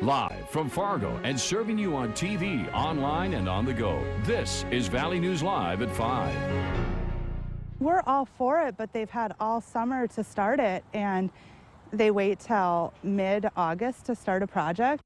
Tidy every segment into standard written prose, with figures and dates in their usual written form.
Live from Fargo and serving you on TV, online, and on the go. This is Valley News Live at 5. We're all for it, but they've had all summer to start it, and they wait till mid-August to start a project.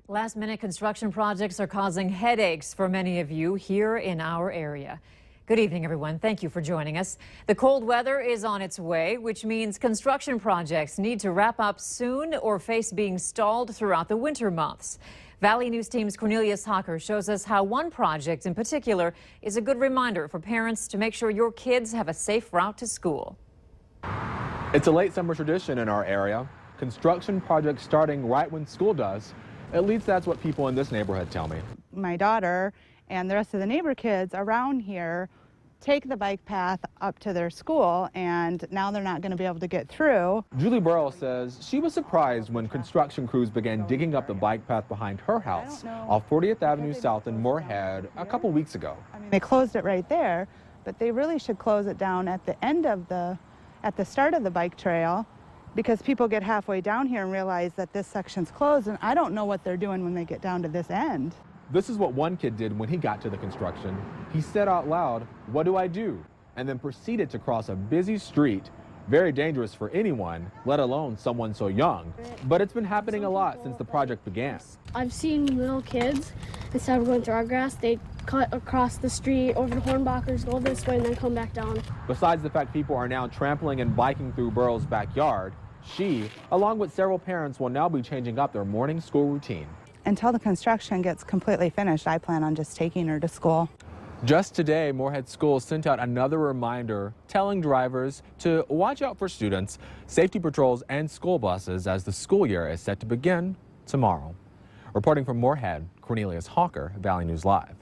Last-minute construction projects are causing headaches for many of you here in our area. Good evening, everyone. Thank you for joining us. The cold weather is on its way, which means construction projects need to wrap up soon or face being stalled throughout the winter months. Valley News Team's Cornelius Hawker shows us how one project in particular is a good reminder for parents to make sure your kids have a safe route to school. It's a late summer tradition in our area. Construction projects starting right when school does. At least that's what people in this neighborhood tell me. My daughter and the rest of the neighbor kids around here take the bike path up to their school, and now they're not going to be able to get through. Julie Burrow says she was surprised when construction crews began digging up the bike path behind her house off 40th Avenue South in Moorhead a couple weeks ago. I mean, they closed it right there, but they really should close it down at the end of at the start of the bike trail, because people get halfway down here and realize that this section's closed, and I don't know what they're doing when they get down to this end. This is what one kid did when he got to the construction. He said out loud, "What do I do?" and then proceeded to cross a busy street. Very dangerous for anyone, let alone someone so young. But it's been happening a lot since the project began. I've seen little kids, instead of going through our grass, they cut across the street over the Hornbachers, go this way, and then come back down. Besides the fact people are now trampling and biking through Burrow's backyard, she, along with several parents, will now be changing up their morning school routine. Until the construction gets completely finished, I plan on just taking her to school. Just today, Moorhead Schools sent out another reminder telling drivers to watch out for students, safety patrols, and school buses as the school year is set to begin tomorrow. Reporting from Moorhead, Cornelius Hawker, Valley News Live.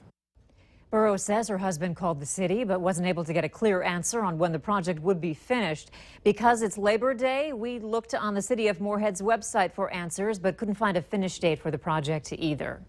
Burrow says her husband called the city but wasn't able to get a clear answer on when the project would be finished. Because it's Labor Day, we looked on the City of Moorhead's website for answers but couldn't find a finish date for the project either.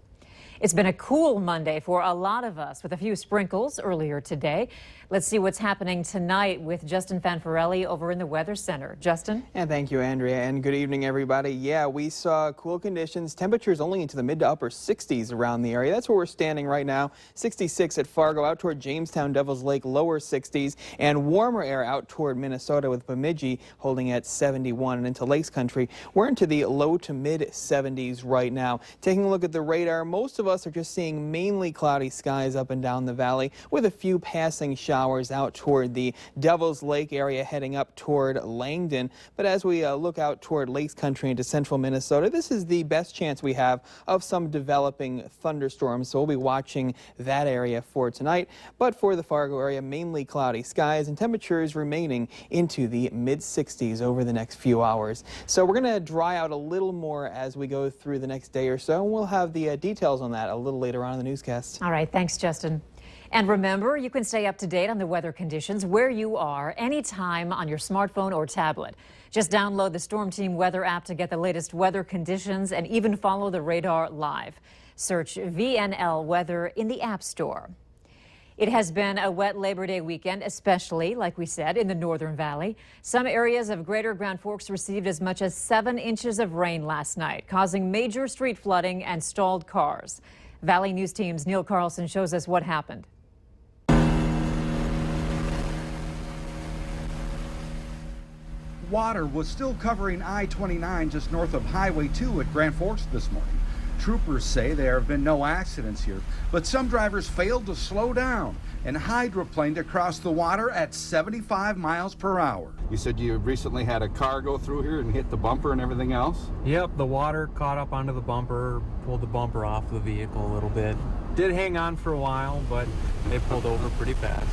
It's been a cool Monday for a lot of us with a few sprinkles earlier today. Let's see what's happening tonight with Justin Fanfarelli over in the Weather Center. Justin? And thank you, Andrea, and good evening, everybody. Yeah, we saw cool conditions, temperatures only into the mid to upper 60s around the area. That's where we're standing right now. 66 at Fargo, out toward Jamestown, Devil's Lake, lower 60s, and warmer air out toward Minnesota with Bemidji holding at 71. And into Lakes Country, we're into the low to mid 70s right now. Taking a look at the radar, most of us are just seeing mainly cloudy skies up and down the valley with a few passing showers out toward the Devil's Lake area heading up toward Langdon. But as we look out toward Lakes Country into central Minnesota, this is the best chance we have of some developing thunderstorms. So we'll be watching that area for tonight. But for the Fargo area, mainly cloudy skies and temperatures remaining into the mid 60s over the next few hours. So we're going to dry out a little more as we go through the next day or so, and we'll have the details on that a little later on in the newscast. All right, thanks, Justin. And remember, you can stay up to date on the weather conditions where you are anytime on your smartphone or tablet. Just download the Storm Team Weather app to get the latest weather conditions and even follow the radar live. Search VNL Weather in the App Store. It has been a wet Labor Day weekend, especially, like we said, in the Northern Valley. Some areas of greater Grand Forks received as much as 7 inches of rain last night, causing major street flooding and stalled cars. Valley News Team's Neil Carlson shows us what happened. Water was still covering I-29 just north of Highway 2 at Grand Forks this morning. Troopers say there have been no accidents here, but some drivers failed to slow down and hydroplaned across the water at 75 miles per hour. You said you recently had a car go through here and hit the bumper and everything else? Yep, the water caught up onto the bumper, pulled the bumper off the vehicle a little bit. Did hang on for a while, but they pulled over pretty fast.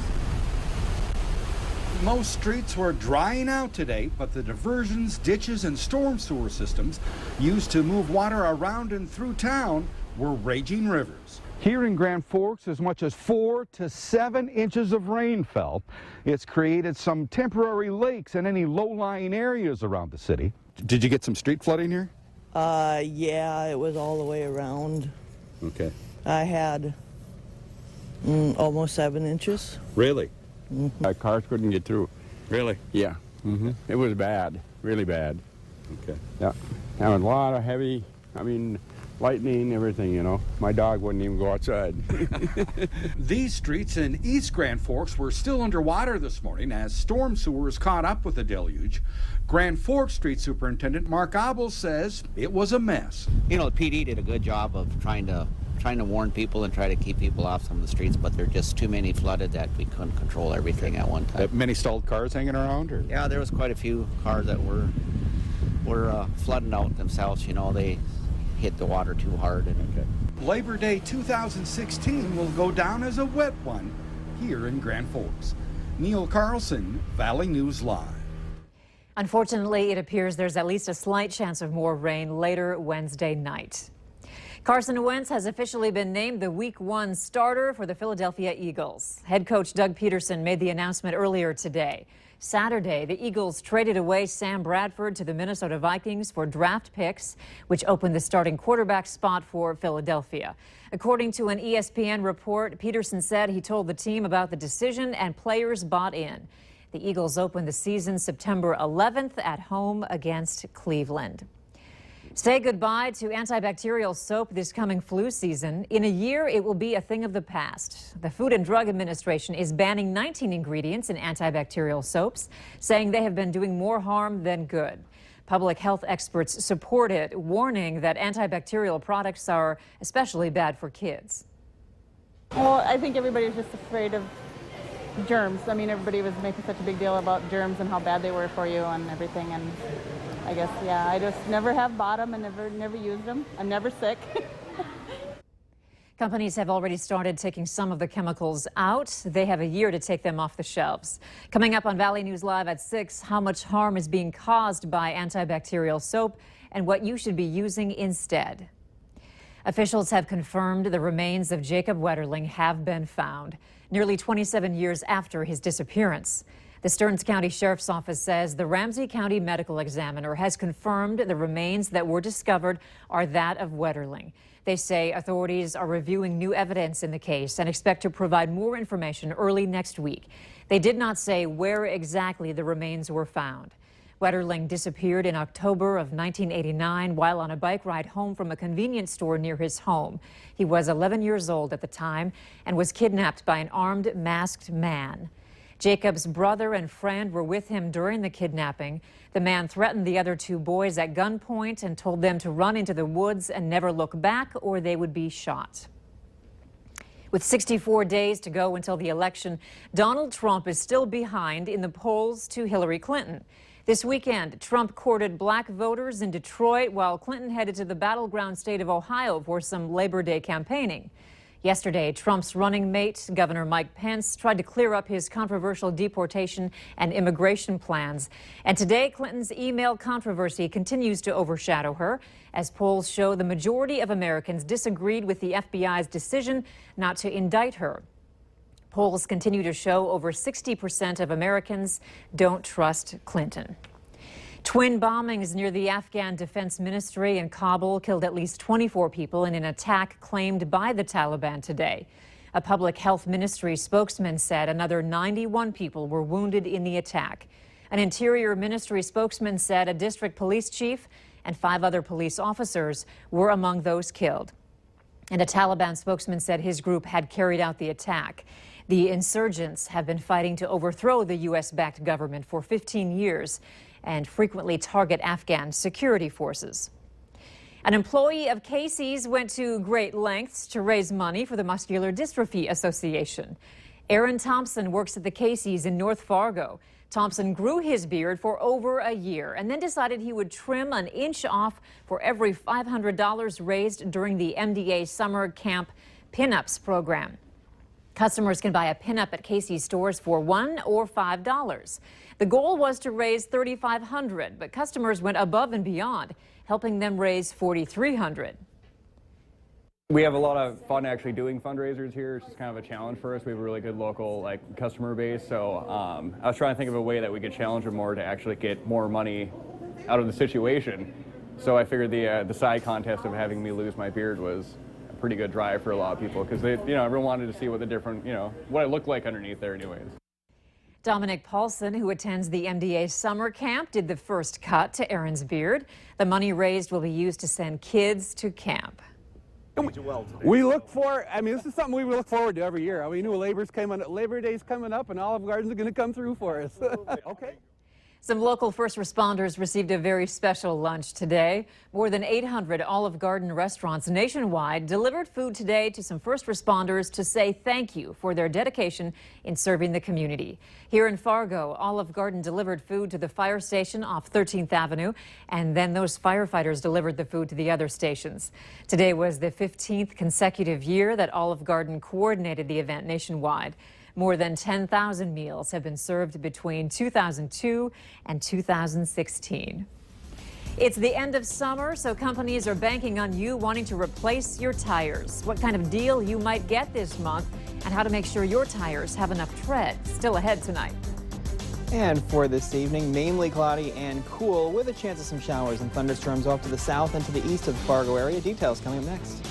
Most streets were drying out today, but the diversions, ditches, and storm sewer systems used to move water around and through town were raging rivers. Here in Grand Forks, as much as 4 to 7 inches of rain fell. It's created some temporary lakes in any low-lying areas around the city. Did you get some street flooding here? Yeah, it was all the way around. Okay. I had almost 7 inches. Really? Our cars couldn't get through. Really? Yeah. It was bad, really bad. Okay. Yeah. And a lot of heavy I mean, lightning, everything, you know. My dog wouldn't even go outside. These streets in East Grand Forks were still underwater this morning as storm sewers caught up with the deluge. Grand Forks Street Superintendent Mark Abel says it was a mess. You know, the PD did a good job of trying to warn people and try to keep people off some of the streets, but there are just too many flooded that we couldn't control everything at one time. Many stalled cars hanging around? Or? Yeah, there was quite a few cars that were flooding out themselves. You know, they hit the water too hard. Labor Day 2016 will go down as a wet one here in Grand Forks. Neil Carlson, Valley News Live. Unfortunately, it appears there's at least a slight chance of more rain later Wednesday night. Carson Wentz has officially been named the Week 1 starter for the Philadelphia Eagles. Head coach Doug Peterson made the announcement earlier today. Saturday, the Eagles traded away Sam Bradford to the Minnesota Vikings for draft picks, which opened the starting quarterback spot for Philadelphia. According to an ESPN report, Peterson said he told the team about the decision and players bought in. The Eagles opened the season September 11th at home against Cleveland. Say goodbye to antibacterial soap this coming flu season. In a year, it will be a thing of the past. The Food and Drug Administration is banning 19 ingredients in antibacterial soaps, saying they have been doing more harm than good. Public health experts support it, warning that antibacterial products are especially bad for kids. Well, I think everybody was just afraid of germs. I mean, everybody was making such a big deal about germs and how bad they were for you and everything. And I guess, yeah, I just never have bought them and never used them. I'm never sick. Companies have already started taking some of the chemicals out. They have a year to take them off the shelves. Coming up on Valley News Live at 6, how much harm is being caused by antibacterial soap and what you should be using instead. Officials have confirmed the remains of Jacob Wetterling have been found, nearly 27 years after his disappearance. The Stearns County Sheriff's Office says the Ramsey County Medical Examiner has confirmed the remains that were discovered are that of Wetterling. They say authorities are reviewing new evidence in the case and expect to provide more information early next week. They did not say where exactly the remains were found. Wetterling disappeared in October of 1989 while on a bike ride home from a convenience store near his home. He was 11 years old at the time and was kidnapped by an armed, masked man. Jacob's brother and friend were with him during the kidnapping. The man threatened the other two boys at gunpoint and told them to run into the woods and never look back or they would be shot. With 64 days to go until the election, Donald Trump is still behind in the polls to Hillary Clinton. This weekend, Trump courted black voters in Detroit while Clinton headed to the battleground state of Ohio for some Labor Day campaigning. Yesterday, Trump's running mate, Governor Mike Pence, tried to clear up his controversial deportation and immigration plans. And today, Clinton's email controversy continues to overshadow her, as polls show the majority of Americans disagreed with the FBI's decision not to indict her. Polls continue to show over 60% of Americans don't trust Clinton. Twin bombings near the Afghan Defense Ministry in Kabul killed at least 24 people in an attack claimed by the Taliban today. A public health ministry spokesman said another 91 people were wounded in the attack. An Interior Ministry spokesman said a district police chief and 5 other police officers were among those killed. And a Taliban spokesman said his group had carried out the attack. The insurgents have been fighting to overthrow the U.S.-backed government for 15 years and frequently target Afghan security forces. An employee of Casey's went to great lengths to raise money for the Muscular Dystrophy Association. Aaron Thompson works at the Casey's in North Fargo. Thompson grew his beard for over a year and then decided he would trim an inch off for every $500 raised during the MDA Summer Camp Pinups program. Customers can buy a pinup at Casey's stores for $1 or $5. The goal was to raise $3,500, but customers went above and beyond, helping them raise $4,300. We have a lot of fun actually doing fundraisers here. It's just kind of a challenge for us. We have a really good local customer base, so I was trying to think of a way that we could challenge them more to actually get more money out of the situation. So I figured the side contest of having me lose my beard was a pretty good drive for a lot of people because everyone wanted to see what the different, what it looked like underneath there anyways. Dominic Paulson, who attends the MDA summer camp, did the first cut to Aaron's beard. The money raised will be used to send kids to camp. We look for, this is something we look forward to every year. We knew Labor Day's coming up and Olive Garden's going to come through for us. Okay. Some local first responders received a very special lunch today. More than 800 Olive Garden restaurants nationwide delivered food today to some first responders to say thank you for their dedication in serving the community. Here in Fargo, Olive Garden delivered food to the fire station off 13th Avenue, and then those firefighters delivered the food to the other stations. Today was the 15th consecutive year that Olive Garden coordinated the event nationwide. More than 10,000 meals have been served between 2002 and 2016. It's the end of summer, so companies are banking on you wanting to replace your tires. What kind of deal you might get this month and how to make sure your tires have enough tread. Still ahead tonight. And for this evening, mainly cloudy and cool with a chance of some showers and thunderstorms off to the south and to the east of the Fargo area. Details coming up next.